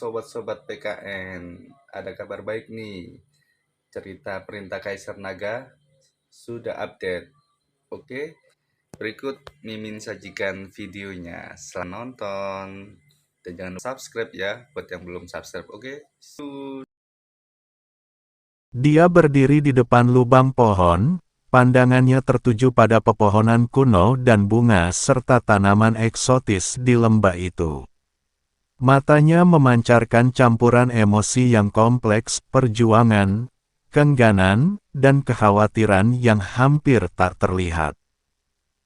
sobat-sobat PKN, ada kabar baik nih. Cerita Perintah Kaisar Naga sudah update. Oke, berikut Mimin sajikan videonya. Selamat nonton. Dan jangan lupa subscribe ya buat yang belum subscribe. Oke. Dia berdiri di depan lubang pohon, pandangannya tertuju pada pepohonan kuno dan bunga serta tanaman eksotis di lembah itu. Matanya memancarkan campuran emosi yang kompleks, perjuangan, keengganan, dan kekhawatiran yang hampir tak terlihat.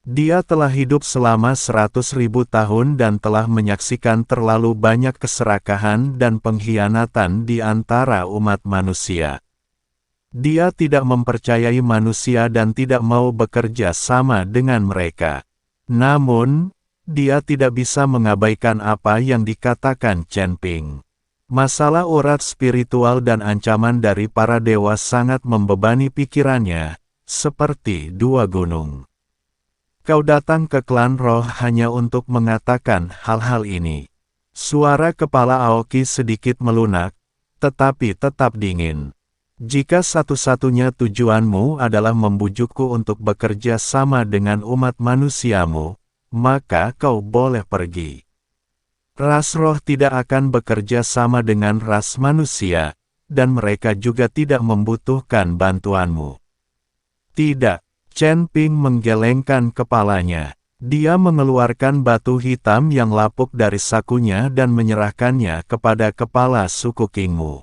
Dia telah hidup selama 100.000 tahun dan telah menyaksikan terlalu banyak keserakahan dan pengkhianatan di antara umat manusia. Dia tidak mempercayai manusia dan tidak mau bekerja sama dengan mereka. Namun, dia tidak bisa mengabaikan apa yang dikatakan Chen Ping. Masalah urat spiritual dan ancaman dari para dewa sangat membebani pikirannya, seperti dua gunung. Kau datang ke klan roh hanya untuk mengatakan hal-hal ini. Suara kepala Aoki sedikit melunak, tetapi tetap dingin. Jika satu-satunya tujuanmu adalah membujukku untuk bekerja sama dengan umat manusiamu, maka kau boleh pergi. Ras roh tidak akan bekerja sama dengan ras manusia, dan mereka juga tidak membutuhkan bantuanmu. Tidak, Chen Ping menggelengkan kepalanya. Dia mengeluarkan batu hitam yang lapuk dari sakunya dan menyerahkannya kepada kepala suku Qingmu.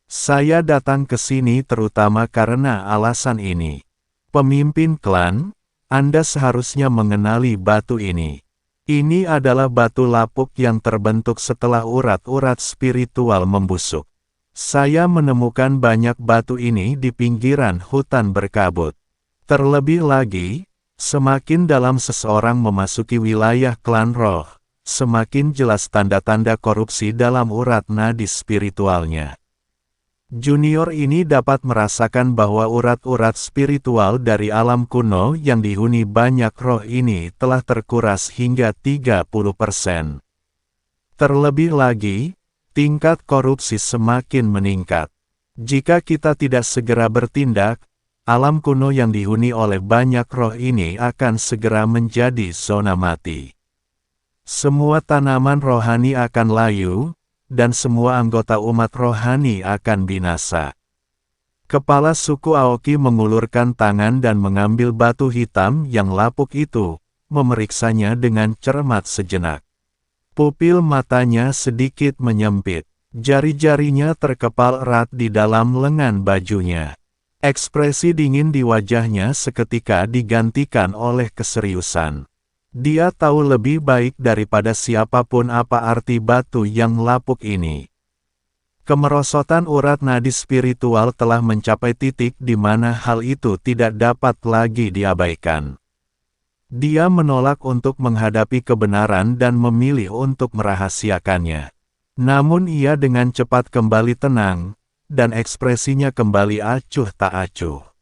Saya datang ke sini terutama karena alasan ini. Pemimpin klan, Anda seharusnya mengenali batu ini. Ini adalah batu lapuk yang terbentuk setelah urat-urat spiritual membusuk. Saya menemukan banyak batu ini di pinggiran hutan berkabut. Terlebih lagi, semakin dalam seseorang memasuki wilayah klan roh, semakin jelas tanda-tanda korupsi dalam urat nadi spiritualnya. Junior ini dapat merasakan bahwa urat-urat spiritual dari alam kuno yang dihuni banyak roh ini telah terkuras hingga 30%. Terlebih lagi, tingkat korupsi semakin meningkat. Jika kita tidak segera bertindak, alam kuno yang dihuni oleh banyak roh ini akan segera menjadi zona mati. Semua tanaman rohani akan layu, dan semua anggota umat rohani akan binasa. Kepala suku Aoki mengulurkan tangan dan mengambil batu hitam yang lapuk itu, memeriksanya dengan cermat sejenak. Pupil matanya sedikit menyempit, jari-jarinya terkepal erat di dalam lengan bajunya. Ekspresi dingin di wajahnya seketika digantikan oleh keseriusan. Dia tahu lebih baik daripada siapapun apa arti batu yang lapuk ini. Kemerosotan urat nadi spiritual telah mencapai titik di mana hal itu tidak dapat lagi diabaikan. Dia menolak untuk menghadapi kebenaran dan memilih untuk merahasiakannya. Namun ia dengan cepat kembali tenang, dan ekspresinya kembali acuh tak acuh.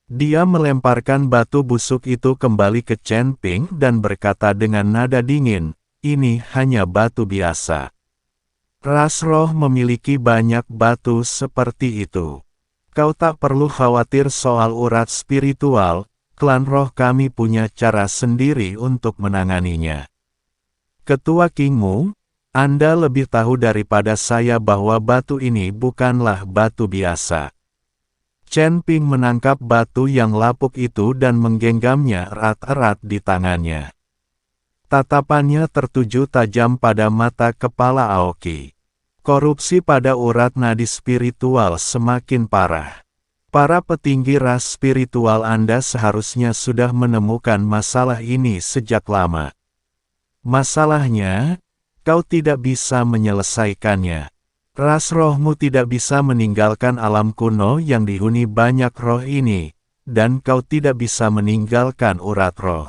Dia melemparkan batu busuk itu kembali ke Chen Ping dan berkata dengan nada dingin, "Ini hanya batu biasa. Ras roh memiliki banyak batu seperti itu. Kau tak perlu khawatir soal urat spiritual, klan roh kami punya cara sendiri untuk menanganinya." Ketua Qingmu, Anda lebih tahu daripada saya bahwa batu ini bukanlah batu biasa. Chen Ping menangkap batu yang lapuk itu dan menggenggamnya erat-erat di tangannya. Tatapannya tertuju tajam pada mata kepala Aoki. Korupsi pada urat nadi spiritual semakin parah. Para petinggi ras spiritual Anda seharusnya sudah menemukan masalah ini sejak lama. Masalahnya, kau tidak bisa menyelesaikannya. Ras rohmu tidak bisa meninggalkan alam kuno yang dihuni banyak roh ini, dan kau tidak bisa meninggalkan urat roh.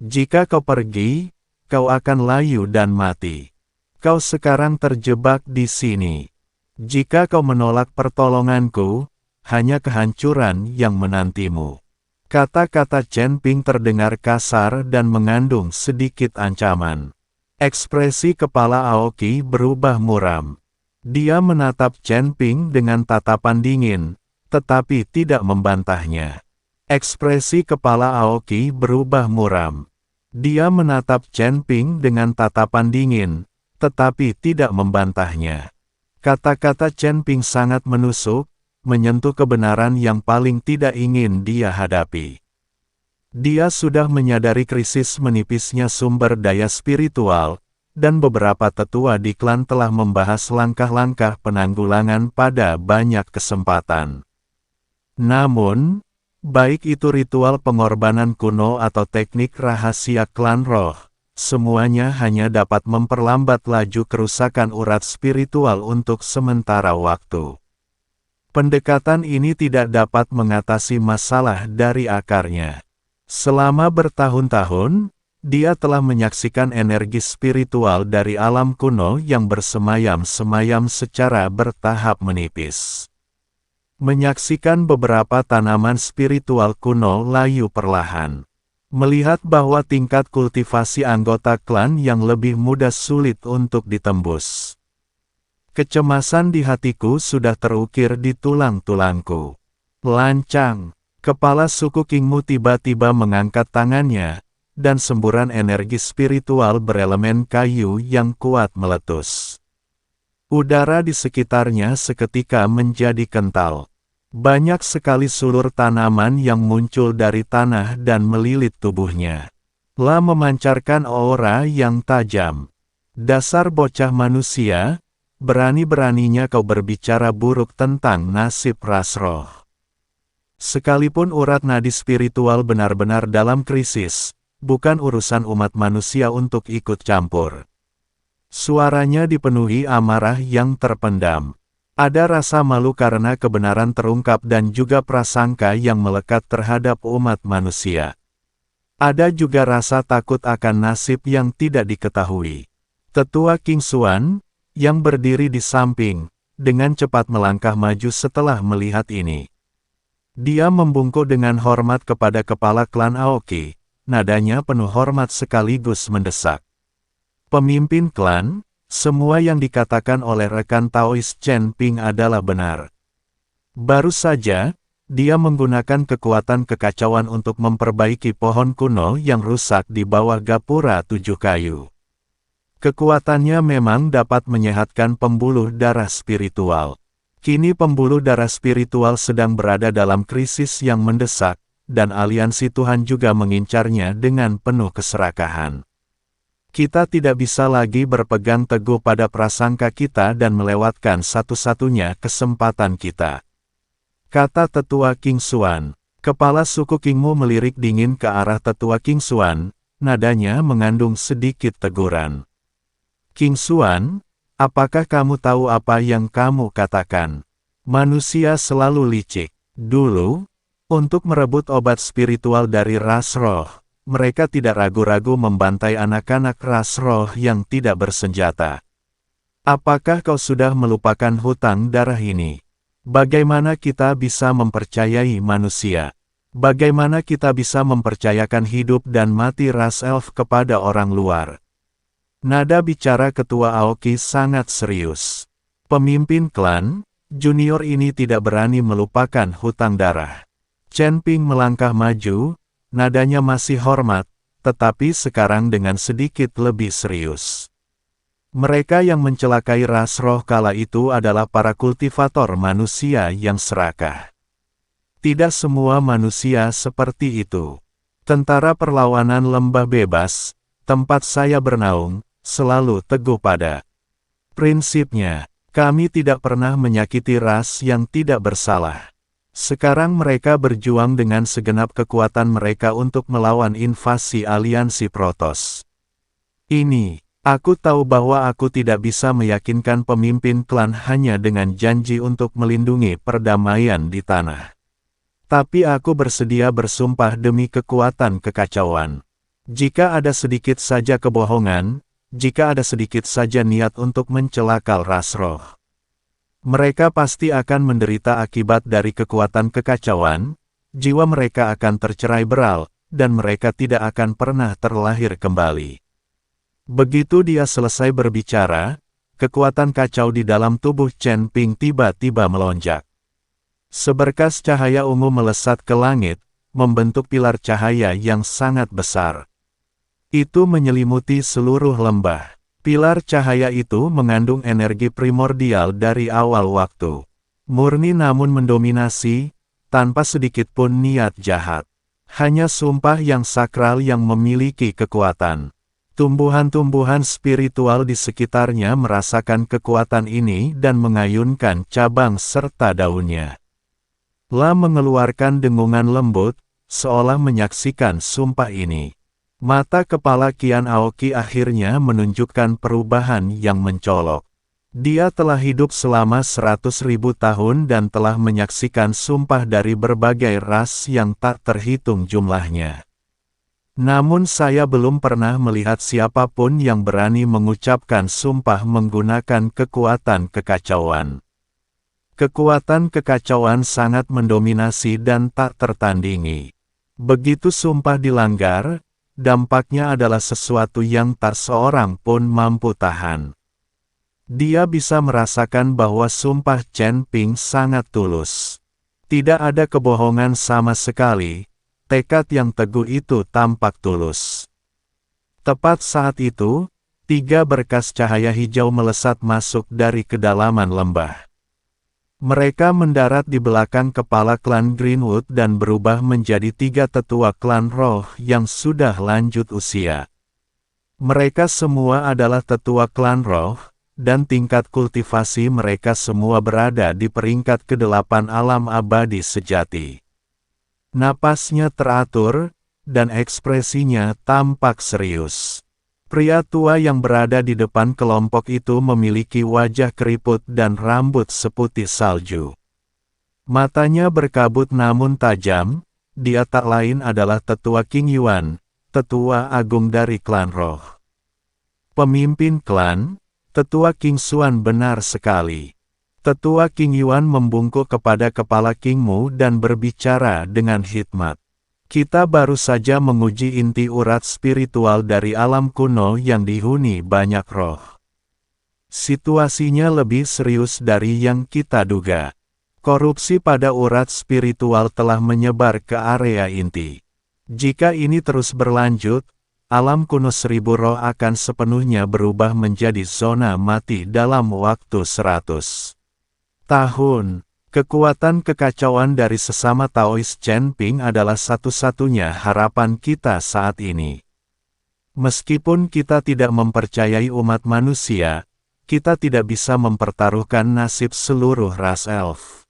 Jika kau pergi, kau akan layu dan mati. Kau sekarang terjebak di sini. Jika kau menolak pertolonganku, hanya kehancuran yang menantimu. Kata-kata Chen Ping terdengar kasar dan mengandung sedikit ancaman. Ekspresi kepala Aoki berubah muram. Dia menatap Chen Ping dengan tatapan dingin, tetapi tidak membantahnya. Ekspresi kepala Aoki berubah muram. Dia menatap Chen Ping dengan tatapan dingin, tetapi tidak membantahnya. Kata-kata Chen Ping sangat menusuk, menyentuh kebenaran yang paling tidak ingin dia hadapi. Dia sudah menyadari krisis menipisnya sumber daya spiritual, dan beberapa tetua di klan telah membahas langkah-langkah penanggulangan pada banyak kesempatan. Namun, baik itu ritual pengorbanan kuno atau teknik rahasia klan roh, semuanya hanya dapat memperlambat laju kerusakan urat spiritual untuk sementara waktu. Pendekatan ini tidak dapat mengatasi masalah dari akarnya. Selama bertahun-tahun, dia telah menyaksikan energi spiritual dari alam kuno yang bersemayam-semayam secara bertahap menipis. Menyaksikan beberapa tanaman spiritual kuno layu perlahan. Melihat bahwa tingkat kultivasi anggota klan yang lebih mudah sulit untuk ditembus. Kecemasan di hatiku sudah terukir di tulang-tulangku. Lancang, kepala suku Kingmu tiba-tiba mengangkat tangannya, dan semburan energi spiritual berelemen kayu yang kuat meletus. Udara di sekitarnya seketika menjadi kental. Banyak sekali sulur tanaman yang muncul dari tanah dan melilit tubuhnya. La memancarkan aura yang tajam. Dasar bocah manusia, berani-beraninya kau berbicara buruk tentang nasib ras roh. Sekalipun urat nadi spiritual benar-benar dalam krisis, bukan urusan umat manusia untuk ikut campur. Suaranya dipenuhi amarah yang terpendam. Ada rasa malu karena kebenaran terungkap dan juga prasangka yang melekat terhadap umat manusia. Ada juga rasa takut akan nasib yang tidak diketahui. Tetua King Xuan, yang berdiri di samping, dengan cepat melangkah maju setelah melihat ini. Dia membungkuk dengan hormat kepada kepala klan Aoki, nadanya penuh hormat sekaligus mendesak. Pemimpin klan, semua yang dikatakan oleh rekan Taois Chen Ping adalah benar. Baru saja, dia menggunakan kekuatan kekacauan untuk memperbaiki pohon kuno yang rusak di bawah gapura 7 kayu. Kekuatannya memang dapat menyehatkan pembuluh darah spiritual. Kini pembuluh darah spiritual sedang berada dalam krisis yang mendesak, dan aliansi Tuhan juga mengincarnya dengan penuh keserakahan. Kita tidak bisa lagi berpegang teguh pada prasangka kita dan melewatkan satu-satunya kesempatan kita. Kata tetua King Xuan. Kepala suku Kingmu melirik dingin ke arah tetua King Xuan, nadanya mengandung sedikit teguran. King Xuan, apakah kamu tahu apa yang kamu katakan? Manusia selalu licik. Dulu, untuk merebut obat spiritual dari ras roh, mereka tidak ragu-ragu membantai anak-anak ras roh yang tidak bersenjata. Apakah kau sudah melupakan hutang darah ini? Bagaimana kita bisa mempercayai manusia? Bagaimana kita bisa mempercayakan hidup dan mati ras elf kepada orang luar? Nada bicara ketua Aoki sangat serius. Pemimpin klan, junior ini tidak berani melupakan hutang darah. Chen Ping melangkah maju, nadanya masih hormat, tetapi sekarang dengan sedikit lebih serius. Mereka yang mencelakai ras roh kala itu adalah para kultivator manusia yang serakah. Tidak semua manusia seperti itu. Tentara perlawanan lembah bebas, tempat saya bernaung, selalu teguh pada prinsipnya. Kami tidak pernah menyakiti ras yang tidak bersalah. Sekarang mereka berjuang dengan segenap kekuatan mereka untuk melawan invasi aliansi Protoss. Ini, aku tahu bahwa aku tidak bisa meyakinkan pemimpin klan hanya dengan janji untuk melindungi perdamaian di tanah. Tapi aku bersedia bersumpah demi kekuatan kekacauan. Jika ada sedikit saja kebohongan, jika ada sedikit saja niat untuk mencelakal ras roh, mereka pasti akan menderita akibat dari kekuatan kekacauan, jiwa mereka akan tercerai beral, dan mereka tidak akan pernah terlahir kembali. Begitu dia selesai berbicara, kekuatan kacau di dalam tubuh Chen Ping tiba-tiba melonjak. Seberkas cahaya ungu melesat ke langit, membentuk pilar cahaya yang sangat besar. Itu menyelimuti seluruh lembah. Pilar cahaya itu mengandung energi primordial dari awal waktu. Murni namun mendominasi, tanpa sedikit pun niat jahat. Hanya sumpah yang sakral yang memiliki kekuatan. Tumbuhan-tumbuhan spiritual di sekitarnya merasakan kekuatan ini dan mengayunkan cabang serta daunnya. La mengeluarkan dengungan lembut, seolah menyaksikan sumpah ini. Mata kepala Qian Aoqi akhirnya menunjukkan perubahan yang mencolok. Dia telah hidup selama 100.000 tahun dan telah menyaksikan sumpah dari berbagai ras yang tak terhitung jumlahnya. Namun saya belum pernah melihat siapapun yang berani mengucapkan sumpah menggunakan kekuatan kekacauan. Kekuatan kekacauan sangat mendominasi dan tak tertandingi. Begitu sumpah dilanggar, dampaknya adalah sesuatu yang tak seorang pun mampu tahan. Dia bisa merasakan bahwa sumpah Chen Ping sangat tulus. Tidak ada kebohongan sama sekali, tekad yang teguh itu tampak tulus. Tepat saat itu, 3 berkas cahaya hijau melesat masuk dari kedalaman lembah. Mereka mendarat di belakang kepala klan Greenwood dan berubah menjadi 3 tetua klan roh yang sudah lanjut usia. Mereka semua adalah tetua klan roh, dan tingkat kultivasi mereka semua berada di peringkat ke-8 alam abadi sejati. Napasnya teratur, dan ekspresinya tampak serius. Pria tua yang berada di depan kelompok itu memiliki wajah keriput dan rambut seputih salju. Matanya berkabut namun tajam, dia tak lain adalah tetua King Yuan, tetua agung dari klan roh. Pemimpin klan, tetua King Xuan benar sekali. Tetua King Yuan membungkuk kepada kepala King Mu dan berbicara dengan hikmat. Kita baru saja menguji inti urat spiritual dari alam kuno yang dihuni banyak roh. Situasinya lebih serius dari yang kita duga. Korupsi pada urat spiritual telah menyebar ke area inti. Jika ini terus berlanjut, alam kuno 1000 roh akan sepenuhnya berubah menjadi zona mati dalam waktu 100 tahun. Kekuatan kekacauan dari sesama Taois Chen Ping adalah satu-satunya harapan kita saat ini. Meskipun kita tidak mempercayai umat manusia, kita tidak bisa mempertaruhkan nasib seluruh ras elf.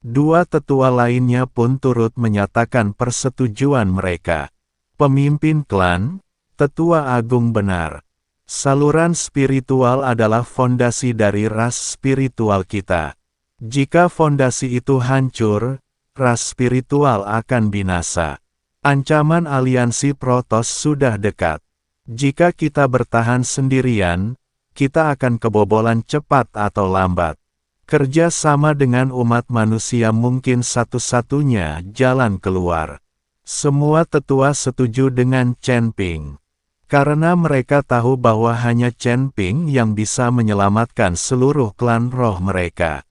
2 tetua lainnya pun turut menyatakan persetujuan mereka. Pemimpin klan, tetua agung benar. Saluran spiritual adalah fondasi dari ras spiritual kita. Jika fondasi itu hancur, ras spiritual akan binasa. Ancaman aliansi Protoss sudah dekat. Jika kita bertahan sendirian, kita akan kebobolan cepat atau lambat. Kerja sama dengan umat manusia mungkin satu-satunya jalan keluar. Semua tetua setuju dengan Chen Ping. Karena mereka tahu bahwa hanya Chen Ping yang bisa menyelamatkan seluruh klan roh mereka.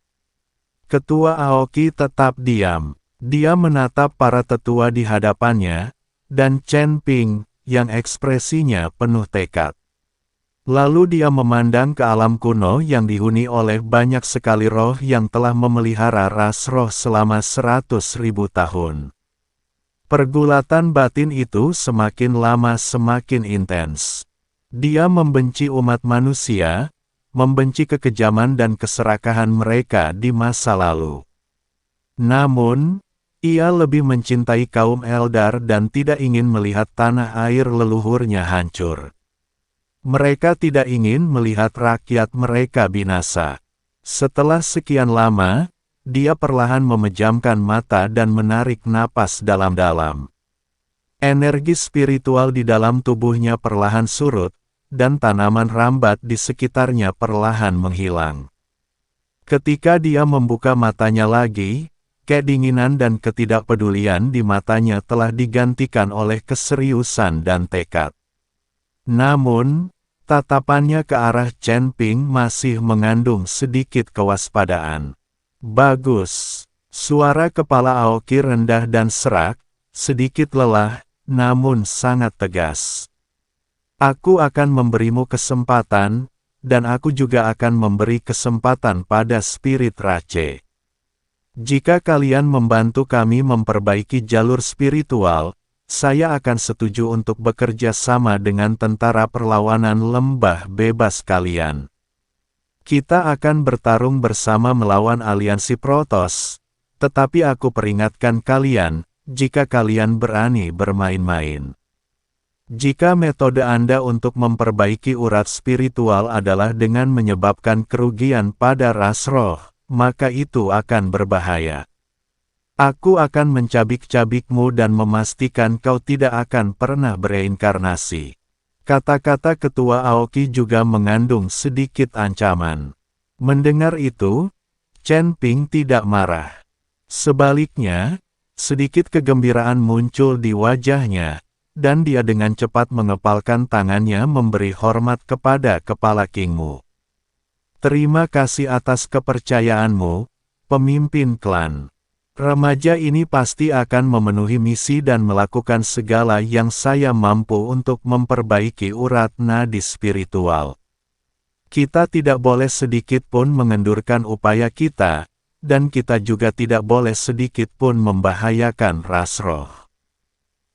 Ketua Aoqi tetap diam. Dia menatap para tetua di hadapannya, dan Chen Ping, yang ekspresinya penuh tekad. Lalu dia memandang ke alam kuno yang dihuni oleh banyak sekali roh yang telah memelihara ras roh selama 100.000 tahun. Pergulatan batin itu semakin lama semakin intens. Dia membenci umat manusia, membenci kekejaman dan keserakahan mereka di masa lalu. Namun, ia lebih mencintai kaum Eldar dan tidak ingin melihat tanah air leluhurnya hancur. Mereka tidak ingin melihat rakyat mereka binasa. Setelah sekian lama, dia perlahan memejamkan mata dan menarik napas dalam-dalam. Energi spiritual di dalam tubuhnya perlahan surut, dan tanaman rambat di sekitarnya perlahan menghilang. Ketika dia membuka matanya lagi, kedinginan dan ketidakpedulian di matanya telah digantikan oleh keseriusan dan tekad. Namun, tatapannya ke arah Chen Ping masih mengandung sedikit kewaspadaan. Bagus. Suara kepala Aoki rendah dan serak, sedikit lelah, namun sangat tegas. Aku akan memberimu kesempatan, dan aku juga akan memberi kesempatan pada spirit Rache. Jika kalian membantu kami memperbaiki jalur spiritual, saya akan setuju untuk bekerja sama dengan tentara perlawanan lembah bebas kalian. Kita akan bertarung bersama melawan aliansi Protoss, tetapi aku peringatkan kalian, jika kalian berani bermain-main. Jika metode Anda untuk memperbaiki urat spiritual adalah dengan menyebabkan kerugian pada ras roh, maka itu akan berbahaya. Aku akan mencabik-cabikmu dan memastikan kau tidak akan pernah bereinkarnasi. Kata-kata ketua Aoki juga mengandung sedikit ancaman. Mendengar itu, Chen Ping tidak marah. Sebaliknya, sedikit kegembiraan muncul di wajahnya, dan dia dengan cepat mengepalkan tangannya memberi hormat kepada kepala kingmu. Terima kasih atas kepercayaanmu, pemimpin klan. Remaja ini pasti akan memenuhi misi dan melakukan segala yang saya mampu untuk memperbaiki urat nadi spiritual. Kita tidak boleh sedikit pun mengendurkan upaya kita, dan kita juga tidak boleh sedikit pun membahayakan ras roh.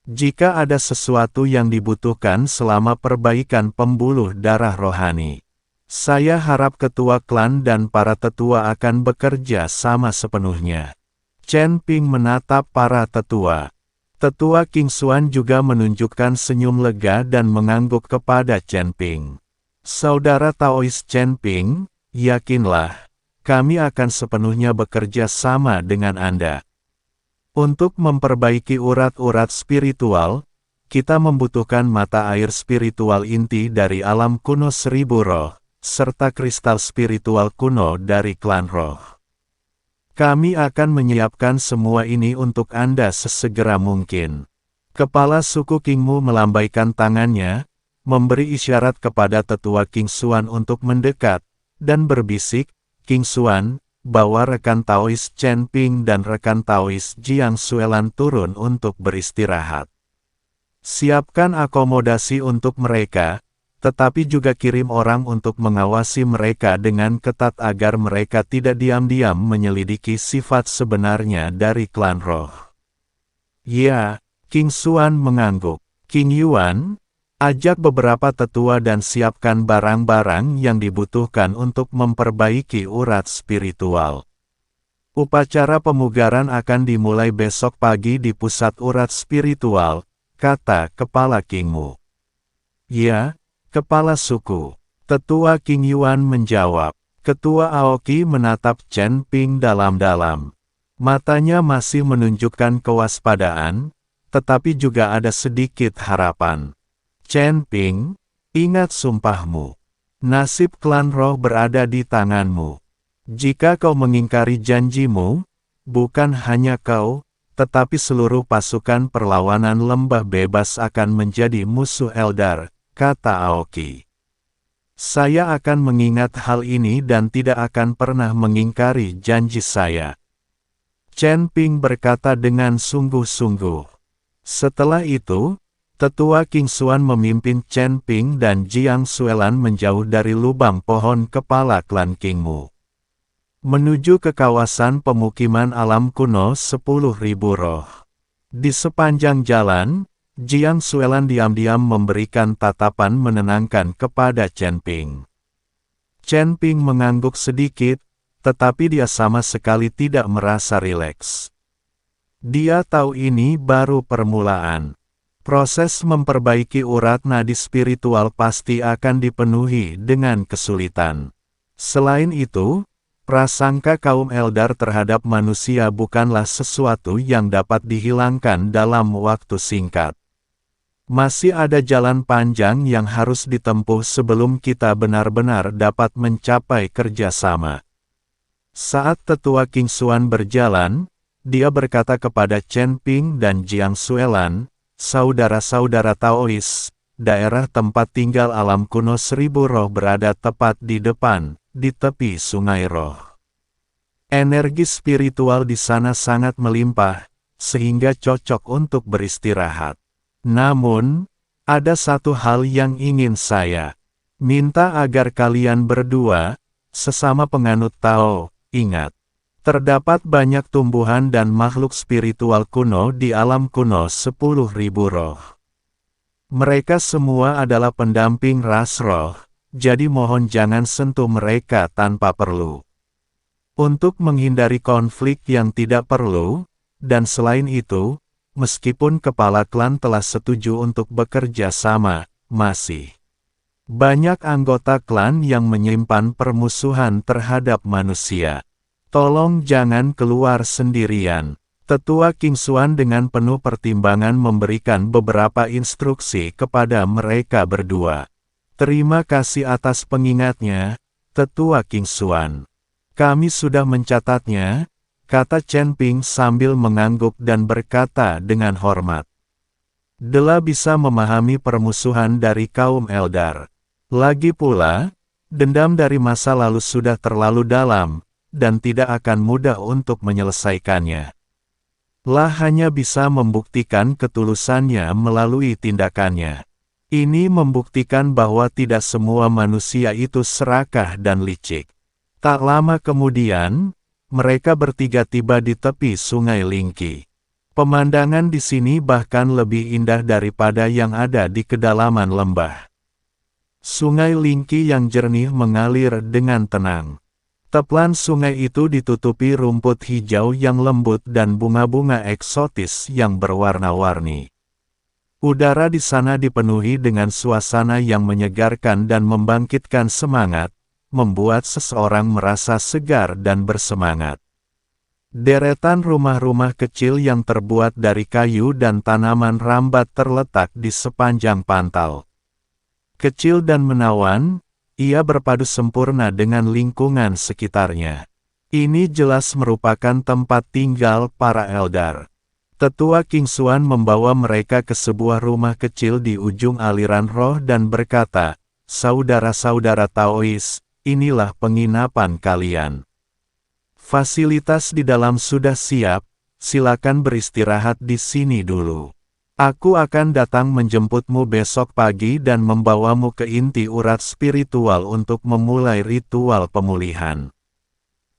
Jika ada sesuatu yang dibutuhkan selama perbaikan pembuluh darah rohani, saya harap ketua klan dan para tetua akan bekerja sama sepenuhnya. Chen Ping menatap para tetua. Tetua King Xuan juga menunjukkan senyum lega dan mengangguk kepada Chen Ping. Saudara Taois Chen Ping, yakinlah, kami akan sepenuhnya bekerja sama dengan Anda. Untuk memperbaiki urat-urat spiritual, kita membutuhkan mata air spiritual inti dari alam kuno 1000 roh, serta kristal spiritual kuno dari klan roh. Kami akan menyiapkan semua ini untuk Anda sesegera mungkin. Kepala suku Kingmu melambaikan tangannya, memberi isyarat kepada tetua King Xuan untuk mendekat, dan berbisik, King Xuan, bawa rekan Taois Chen Ping dan rekan Taois Jiang Suelan turun untuk beristirahat. Siapkan akomodasi untuk mereka, tetapi juga kirim orang untuk mengawasi mereka dengan ketat agar mereka tidak diam-diam menyelidiki sifat sebenarnya dari klan roh. Ya, King Xuan mengangguk. King Yuan, ajak beberapa tetua dan siapkan barang-barang yang dibutuhkan untuk memperbaiki urat spiritual. Upacara pemugaran akan dimulai besok pagi di pusat urat spiritual, kata kepala Kingmu. Ya, kepala suku. Tetua King Yuan menjawab. Ketua Aoki menatap Chen Ping dalam-dalam. Matanya masih menunjukkan kewaspadaan, tetapi juga ada sedikit harapan. Chen Ping, ingat sumpahmu. Nasib klan roh berada di tanganmu. Jika kau mengingkari janjimu, bukan hanya kau, tetapi seluruh pasukan perlawanan lembah bebas akan menjadi musuh Eldar, kata Aoki. Saya akan mengingat hal ini dan tidak akan pernah mengingkari janji saya. Chen Ping berkata dengan sungguh-sungguh. Setelah itu, Tetua King Xuan memimpin Chen Ping dan Jiang Suelan menjauh dari lubang pohon kepala klan Kingmu. Menuju ke kawasan pemukiman alam kuno 10.000 roh. Di sepanjang jalan, Jiang Suelan diam-diam memberikan tatapan menenangkan kepada Chen Ping. Chen Ping mengangguk sedikit, tetapi dia sama sekali tidak merasa rileks. Dia tahu ini baru permulaan. Proses memperbaiki urat nadi spiritual pasti akan dipenuhi dengan kesulitan. Selain itu, prasangka kaum Eldar terhadap manusia bukanlah sesuatu yang dapat dihilangkan dalam waktu singkat. Masih ada jalan panjang yang harus ditempuh sebelum kita benar-benar dapat mencapai kerjasama. Saat tetua King Xuan berjalan, dia berkata kepada Chen Ping dan Jiang Suelan, saudara-saudara Taois, daerah tempat tinggal alam kuno seribu roh berada tepat di depan, di tepi sungai roh. Energi spiritual di sana sangat melimpah, sehingga cocok untuk beristirahat. Namun, ada satu hal yang ingin saya minta agar kalian berdua, sesama penganut Tao, ingat. Terdapat banyak tumbuhan dan makhluk spiritual kuno di alam kuno 10.000 roh. Mereka semua adalah pendamping ras roh, jadi mohon jangan sentuh mereka tanpa perlu. Untuk menghindari konflik yang tidak perlu, dan selain itu, meskipun kepala klan telah setuju untuk bekerja sama, masih banyak anggota klan yang menyimpan permusuhan terhadap manusia. Tolong jangan keluar sendirian. Tetua King Xuan dengan penuh pertimbangan memberikan beberapa instruksi kepada mereka berdua. Terima kasih atas pengingatnya, Tetua King Xuan. Kami sudah mencatatnya, kata Chen Ping sambil mengangguk dan berkata dengan hormat. Dela bisa memahami permusuhan dari kaum Eldar. Lagi pula, dendam dari masa lalu sudah terlalu dalam, dan tidak akan mudah untuk menyelesaikannya. Lah hanya bisa membuktikan ketulusannya melalui tindakannya. Ini membuktikan bahwa tidak semua manusia itu serakah dan licik. Tak lama kemudian, mereka bertiga tiba di tepi sungai Lingqi. Pemandangan di sini bahkan lebih indah daripada yang ada di kedalaman lembah. Sungai Lingqi yang jernih mengalir dengan tenang. Tepian sungai itu ditutupi rumput hijau yang lembut dan bunga-bunga eksotis yang berwarna-warni. Udara di sana dipenuhi dengan suasana yang menyegarkan dan membangkitkan semangat, membuat seseorang merasa segar dan bersemangat. Deretan rumah-rumah kecil yang terbuat dari kayu dan tanaman rambat terletak di sepanjang pantai. Kecil dan menawan, ia berpadu sempurna dengan lingkungan sekitarnya. Ini jelas merupakan tempat tinggal para Eldar. Tetua King Xuan membawa mereka ke sebuah rumah kecil di ujung aliran roh dan berkata, "Saudara-saudara Taois, inilah penginapan kalian. Fasilitas di dalam sudah siap, silakan beristirahat di sini dulu. Aku akan datang menjemputmu besok pagi dan membawamu ke inti urat spiritual untuk memulai ritual pemulihan.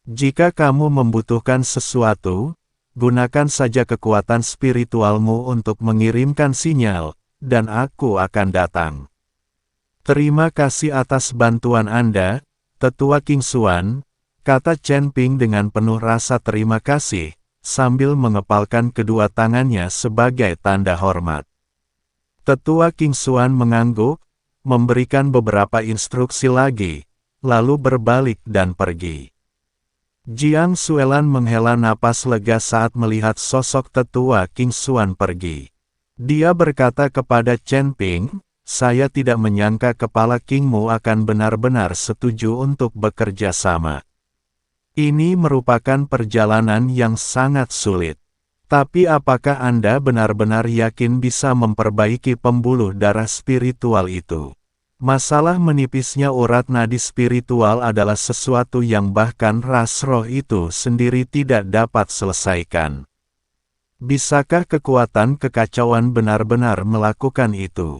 Jika kamu membutuhkan sesuatu, gunakan saja kekuatan spiritualmu untuk mengirimkan sinyal, dan aku akan datang." Terima kasih atas bantuan Anda, Tetua King Xuan, kata Chen Ping dengan penuh rasa terima kasih, sambil mengepalkan kedua tangannya sebagai tanda hormat. Tetua King Xuan mengangguk, memberikan beberapa instruksi lagi, lalu berbalik dan pergi. Jiang Xuelan menghela napas lega saat melihat sosok Tetua King Xuan pergi. Dia berkata kepada Chen Ping, "Saya tidak menyangka kepala Kingmu akan benar-benar setuju untuk bekerja sama. Ini merupakan perjalanan yang sangat sulit. Tapi apakah Anda benar-benar yakin bisa memperbaiki pembuluh darah spiritual itu? Masalah menipisnya urat nadi spiritual adalah sesuatu yang bahkan ras roh itu sendiri tidak dapat selesaikan. Bisakah kekuatan kekacauan benar-benar melakukan itu?"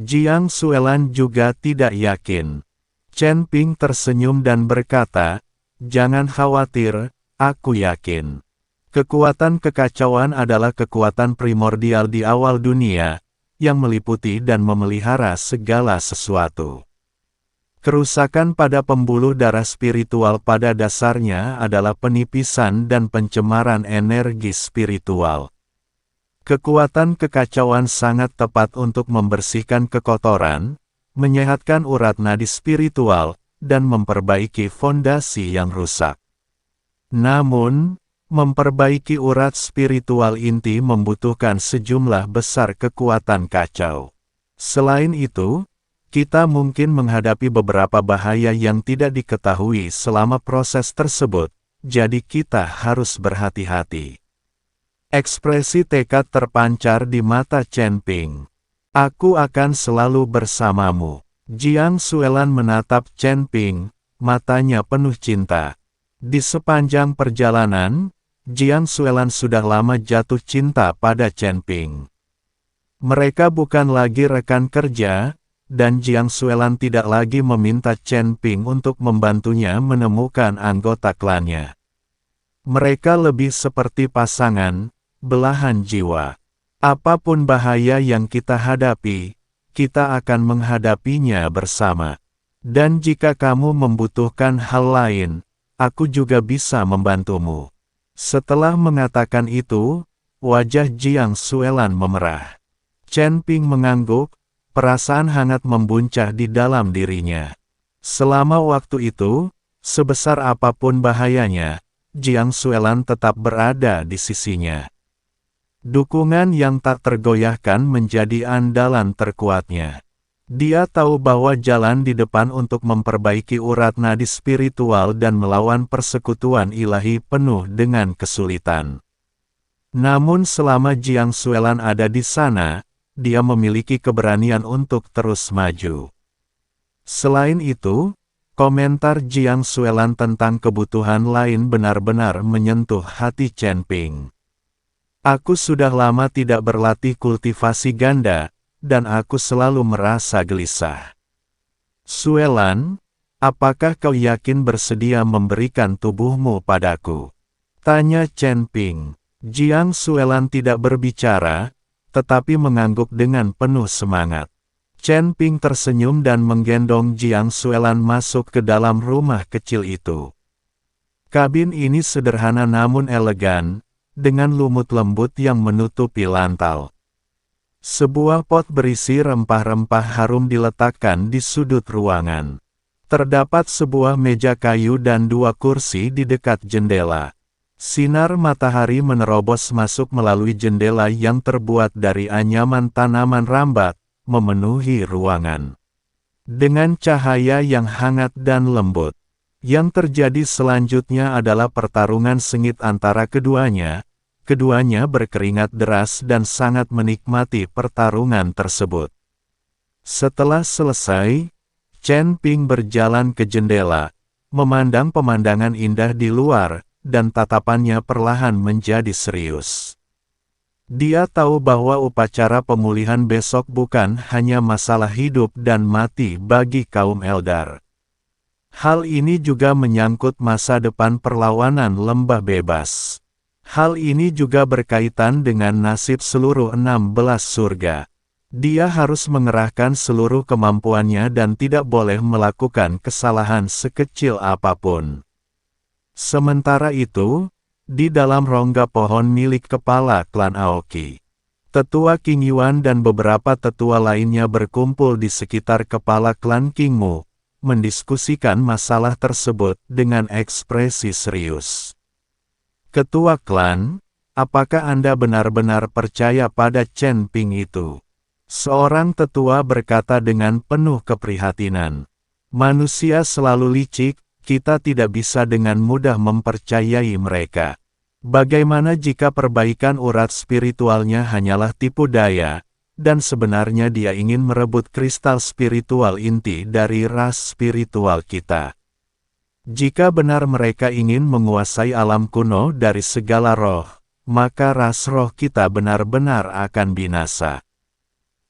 Jiang Xuelan juga tidak yakin. Chen Ping tersenyum dan berkata, "Jangan khawatir, aku yakin. Kekuatan kekacauan adalah kekuatan primordial di awal dunia, yang meliputi dan memelihara segala sesuatu. Kerusakan pada pembuluh darah spiritual pada dasarnya adalah penipisan dan pencemaran energi spiritual. Kekuatan kekacauan sangat tepat untuk membersihkan kekotoran, menyehatkan urat nadi spiritual, dan memperbaiki fondasi yang rusak. Namun, memperbaiki urat spiritual inti membutuhkan sejumlah besar kekuatan kacau. Selain itu, kita mungkin menghadapi beberapa bahaya yang tidak diketahui selama proses tersebut, jadi kita harus berhati-hati." Ekspresi tekad terpancar di mata Chen Ping. Aku akan selalu bersamamu. Jiang Xuelan menatap Chen Ping, matanya penuh cinta. Di sepanjang perjalanan, Jiang Xuelan sudah lama jatuh cinta pada Chen Ping. Mereka bukan lagi rekan kerja, dan Jiang Xuelan tidak lagi meminta Chen Ping untuk membantunya menemukan anggota klannya. Mereka lebih seperti pasangan, belahan jiwa. Apapun bahaya yang kita hadapi, kita akan menghadapinya bersama. Dan jika kamu membutuhkan hal lain, aku juga bisa membantumu. Setelah mengatakan itu, wajah Jiang Xuelan memerah. Chen Ping mengangguk, perasaan hangat membuncah di dalam dirinya. Selama waktu itu, sebesar apapun bahayanya, Jiang Xuelan tetap berada di sisinya. Dukungan yang tak tergoyahkan menjadi andalan terkuatnya. Dia tahu bahwa jalan di depan untuk memperbaiki urat nadi spiritual dan melawan persekutuan ilahi penuh dengan kesulitan. Namun selama Jiang Xuelan ada di sana, dia memiliki keberanian untuk terus maju. Selain itu, komentar Jiang Xuelan tentang kebutuhan lain benar-benar menyentuh hati Chen Ping. Aku sudah lama tidak berlatih kultivasi ganda, dan aku selalu merasa gelisah. Xuelan, apakah kau yakin bersedia memberikan tubuhmu padaku? Tanya Chen Ping. Jiang Xuelan tidak berbicara, tetapi mengangguk dengan penuh semangat. Chen Ping tersenyum dan menggendong Jiang Xuelan masuk ke dalam rumah kecil itu. Kabin ini sederhana namun elegan, dengan lumut lembut yang menutupi lantai. Sebuah pot berisi rempah-rempah harum diletakkan di sudut ruangan. Terdapat sebuah meja kayu dan 2 kursi di dekat jendela. Sinar matahari menerobos masuk melalui jendela yang terbuat dari anyaman tanaman rambat, memenuhi ruangan. Dengan cahaya yang hangat dan lembut, yang terjadi selanjutnya adalah pertarungan sengit antara keduanya. Keduanya berkeringat deras dan sangat menikmati pertarungan tersebut. Setelah selesai, Chen Ping berjalan ke jendela, memandang pemandangan indah di luar, dan tatapannya perlahan menjadi serius. Dia tahu bahwa upacara pemulihan besok bukan hanya masalah hidup dan mati bagi kaum Eldar. Hal ini juga menyangkut masa depan perlawanan lembah bebas. Hal ini juga berkaitan dengan nasib seluruh 16 surga. Dia harus mengerahkan seluruh kemampuannya dan tidak boleh melakukan kesalahan sekecil apapun. Sementara itu, di dalam rongga pohon milik kepala klan Aoki, Tetua King Yuan dan beberapa tetua lainnya berkumpul di sekitar kepala klan King Mu, mendiskusikan masalah tersebut dengan ekspresi serius. Ketua klan, apakah Anda benar-benar percaya pada Chen Ping itu? Seorang tetua berkata dengan penuh keprihatinan. Manusia selalu licik, kita tidak bisa dengan mudah mempercayai mereka. Bagaimana jika perbaikan urat spiritualnya hanyalah tipu daya, dan sebenarnya dia ingin merebut kristal spiritual inti dari ras spiritual kita? Jika benar mereka ingin menguasai alam kuno dari segala roh, maka ras roh kita benar-benar akan binasa.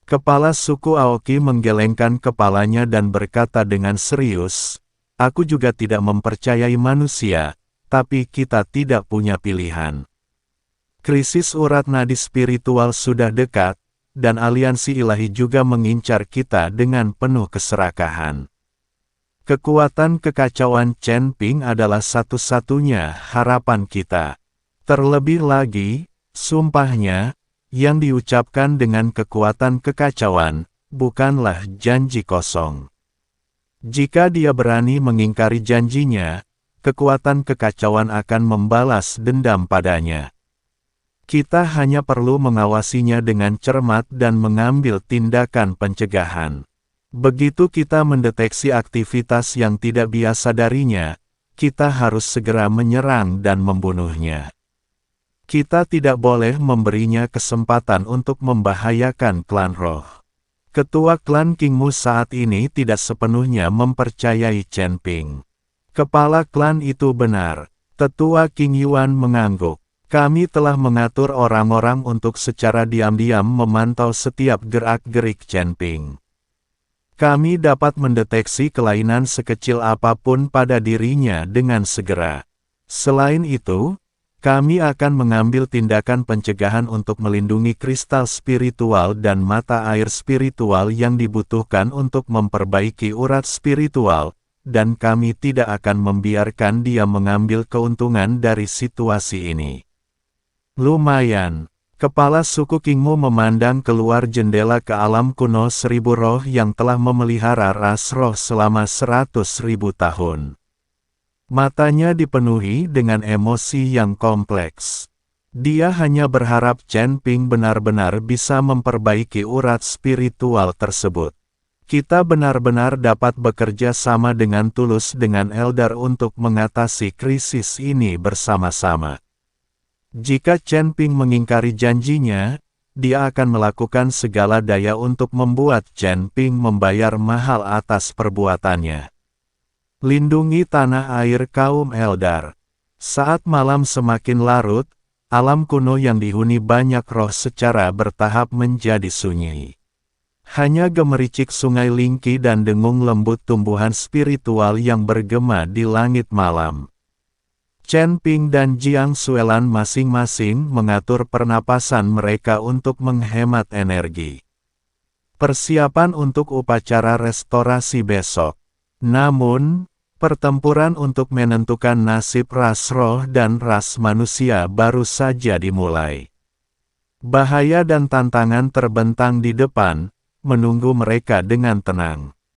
Kepala suku Aoki menggelengkan kepalanya dan berkata dengan serius, aku juga tidak mempercayai manusia, tapi kita tidak punya pilihan. Krisis urat nadi spiritual sudah dekat, dan aliansi ilahi juga mengincar kita dengan penuh keserakahan. Kekuatan kekacauan Chen Ping adalah satu-satunya harapan kita. Terlebih lagi, sumpahnya, yang diucapkan dengan kekuatan kekacauan, bukanlah janji kosong. Jika dia berani mengingkari janjinya, kekuatan kekacauan akan membalas dendam padanya. Kita hanya perlu mengawasinya dengan cermat dan mengambil tindakan pencegahan. Begitu kita mendeteksi aktivitas yang tidak biasa darinya, kita harus segera menyerang dan membunuhnya. Kita tidak boleh memberinya kesempatan untuk membahayakan klan roh. Ketua klan King Mu saat ini tidak sepenuhnya mempercayai Chen Ping. Kepala klan itu benar. Tetua King Yuan mengangguk. Kami telah mengatur orang-orang untuk secara diam-diam memantau setiap gerak-gerik Chen Ping. Kami dapat mendeteksi kelainan sekecil apapun pada dirinya dengan segera. Selain itu, kami akan mengambil tindakan pencegahan untuk melindungi kristal spiritual dan mata air spiritual yang dibutuhkan untuk memperbaiki urat spiritual, dan kami tidak akan membiarkan dia mengambil keuntungan dari situasi ini. Lumayan. Kepala suku King Mu memandang keluar jendela ke alam kuno 1000 roh yang telah memelihara ras roh selama 100.000 tahun. Matanya dipenuhi dengan emosi yang kompleks. Dia hanya berharap Chen Ping benar-benar bisa memperbaiki urat spiritual tersebut. Kita benar-benar dapat bekerja sama dengan tulus dengan Eldar untuk mengatasi krisis ini bersama-sama. Jika Chen Ping mengingkari janjinya, dia akan melakukan segala daya untuk membuat Chen Ping membayar mahal atas perbuatannya. Lindungi tanah air kaum Eldar. Saat malam semakin larut, alam kuno yang dihuni banyak roh secara bertahap menjadi sunyi. Hanya gemericik sungai Lingqi dan dengung lembut tumbuhan spiritual yang bergema di langit malam. Chen Ping dan Jiang Xuelan masing-masing mengatur pernapasan mereka untuk menghemat energi. Persiapan untuk upacara restorasi besok. Namun, pertempuran untuk menentukan nasib ras roh dan ras manusia baru saja dimulai. Bahaya dan tantangan terbentang di depan, menunggu mereka dengan tenang.